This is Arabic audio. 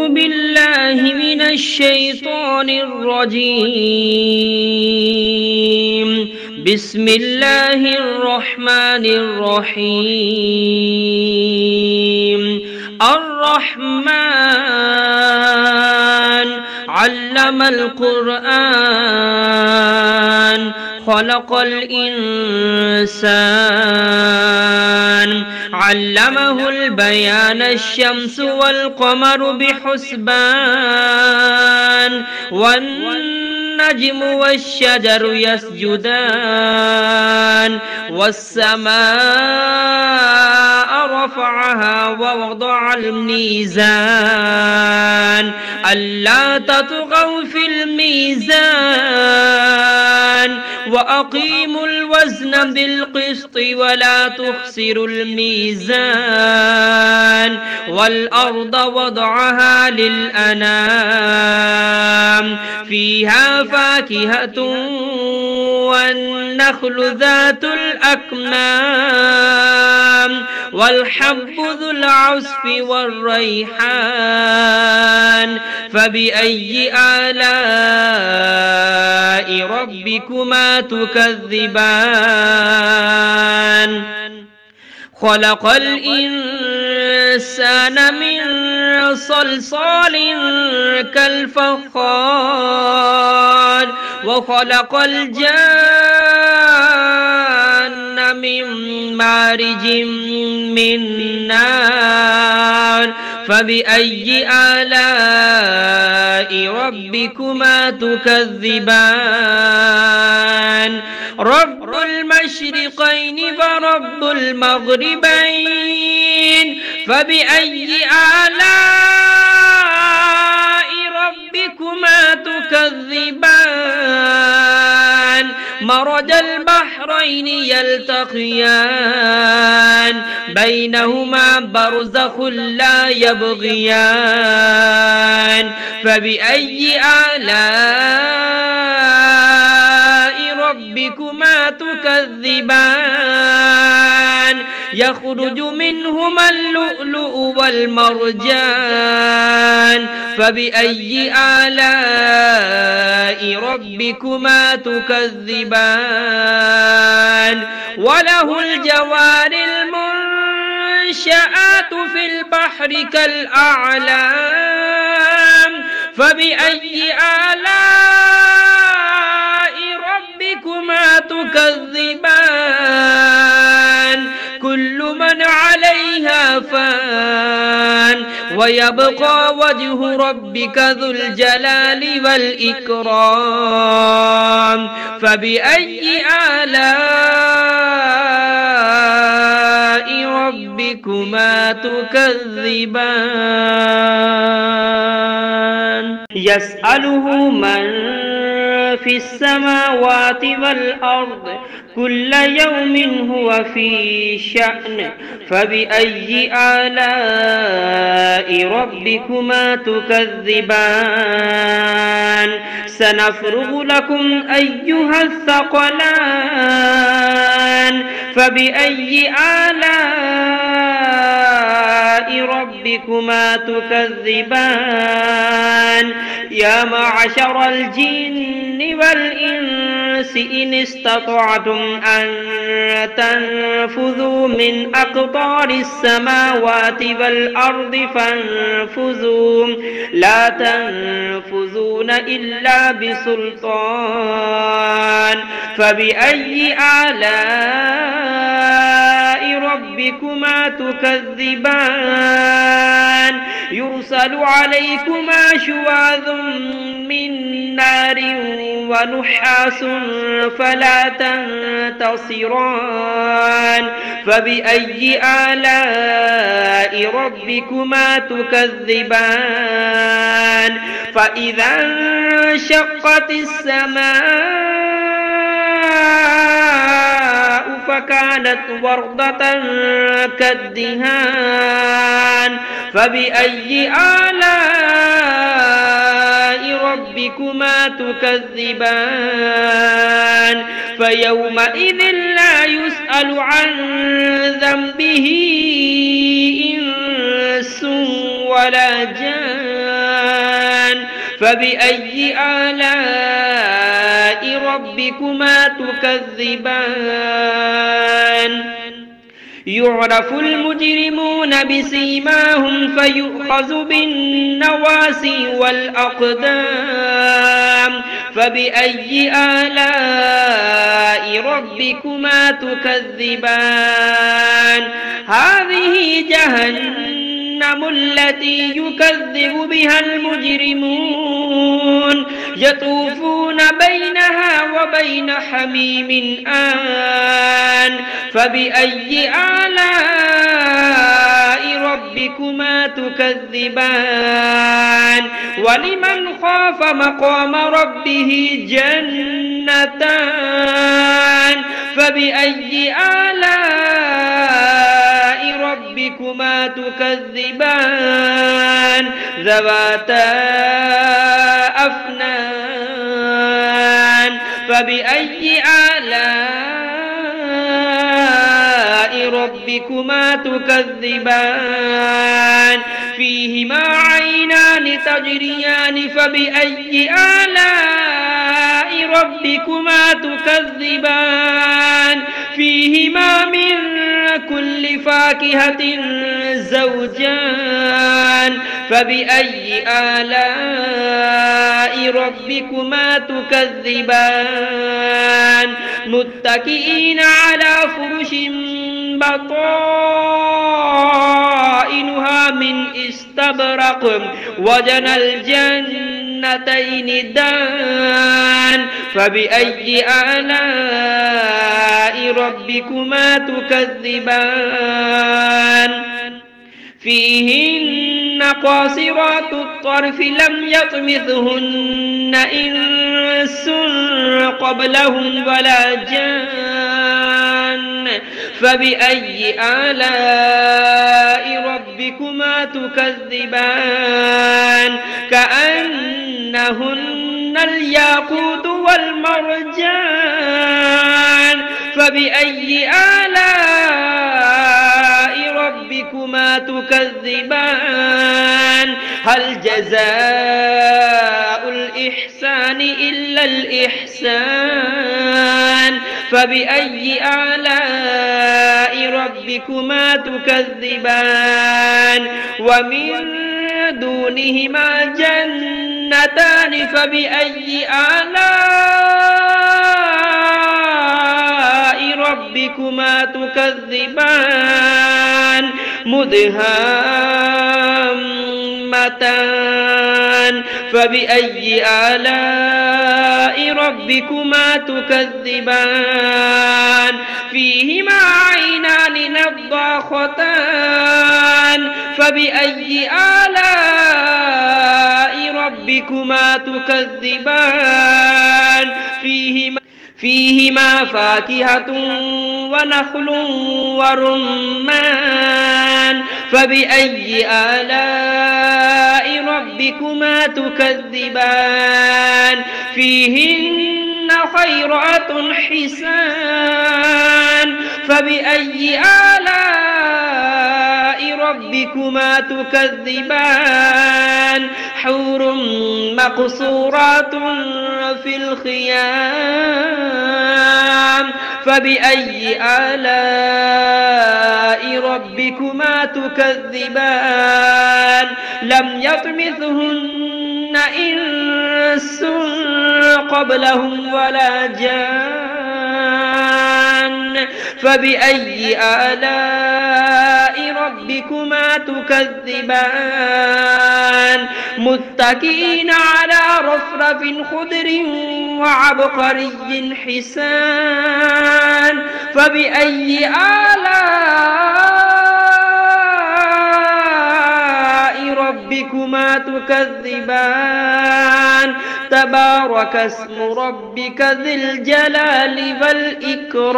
أعوذ بالله من الشيطان الرجيم. بسم الله الرحمن الرحيم. الرحمن علم القرآن خلق الإنسان علمه البيان الشمس والقمر بحسبان والنجم والشجر يسجدان والسماء رفعها ووضع الميزان ألا تطغوا في الميزان وأقيموا الوزن بالقسط ولا تخسروا الميزان والأرض وضعها للأنام فيها فاكهة والنخل ذات الأكمام والحب ذو العصف والريحان فبأي آلاء ربكما تكذبان خلق الإنسان من صلصال كالفخار وخلق الجان من مارج من نار فبأي آلاء ربكما تكذبان رب المشرقين ورب المغربين فبأي آلاء ربكما تكذبان مرج البحرين يلتقيان بينهما برزخ لا يبغيان فبأي آلاء ربكما تكذبان يخرج منهما اللؤلؤ والمرجان فبأي آلاء ربكما تكذبان وله الجوار المنشآت في البحر كالأعلام فبأي آلاء ربكما تكذبان كل من عليها فان ويبقى وجه ربك ذو الجلال والإكرام فبأي آلاء ربكما تكذبان يسأله من في السماوات والأرض كل يوم هو في شأن فبأي آلاء ربكما تكذبان سنفرغ لكم أيها الثقلان فبأي آلاء ربكما تكذبان يا معشر الجن والإنس إن استطعتم أن تنفذوا من أقطار السماوات والأرض فانفذوا لا تنفذون إلا بسلطان فبأي آلاء ربكما تكذبان يرسل عليكما شواظ من نار ونحاس فلا تنتصران فبأي آلاء ربكما تكذبان فإذا انشقت السماء فكانت وردة كالدهان فبأي آلاء ربكما تكذبان فيومئذ لا يسأل عن ذنبه إنس ولا جان فبأي آلاء ربكما تكذبان يعرف المجرمون بسيماهم فيؤخذ بالنواسي والأقدام فبأي آلاء ربكما تكذبان هذه جهنم التي يكذب بها المجرمون يطوفون بينها وبين حميم آن فبأي آلاء ربكما تكذبان ولمن خاف مقام ربه جنتان فبأي آلاء ربكما تكذبان ذواتا أفنان فبأي آلاء ربكما تكذبان فيهما عينان تجريان فبأي آلاء ربكما تكذبان فيهما من كل فاكهة زوجان فبأي آلاء ربكما تكذبان متكئين على فرش بطائنها من استبرق وجنى الجنتين دان فبأي آلاء ربكما تكذبان فيهن قاصرات الطرف لم يطمثهن إنس قبلهم ولا جان فبأي آلاء ربكما تكذبان كأنهن الياقوت والمرجان فبأي آلاء ربكما تكذبان هل جزاء الإحسان إلا الإحسان فبأي آلاء ربكما تكذبان ومن دونهما جنتان فبأي آلاء ربكما تكذبان مدهامتان فبأي آلاء ربكما تكذبان فيهما عينان نضاختان فبأي آلاء ربكما تكذبان فيهما فاكهة ونخل ورمان فبأي آلاء ربكما تكذبان فيهن خيرات حسان فبأي آلاء ربكما تكذبان حور مقصورات في الخيام فبأي آلاء ربكما تكذبان لم يطمثهن إنس قبلهم ولا جان فبأي آلاء ربكما تكذبان متكئين على رفرف خضر وعبقري حسان فبأي آلاء ربكما تكذبان تبارك اسم ربك ذي الجلال والإكرام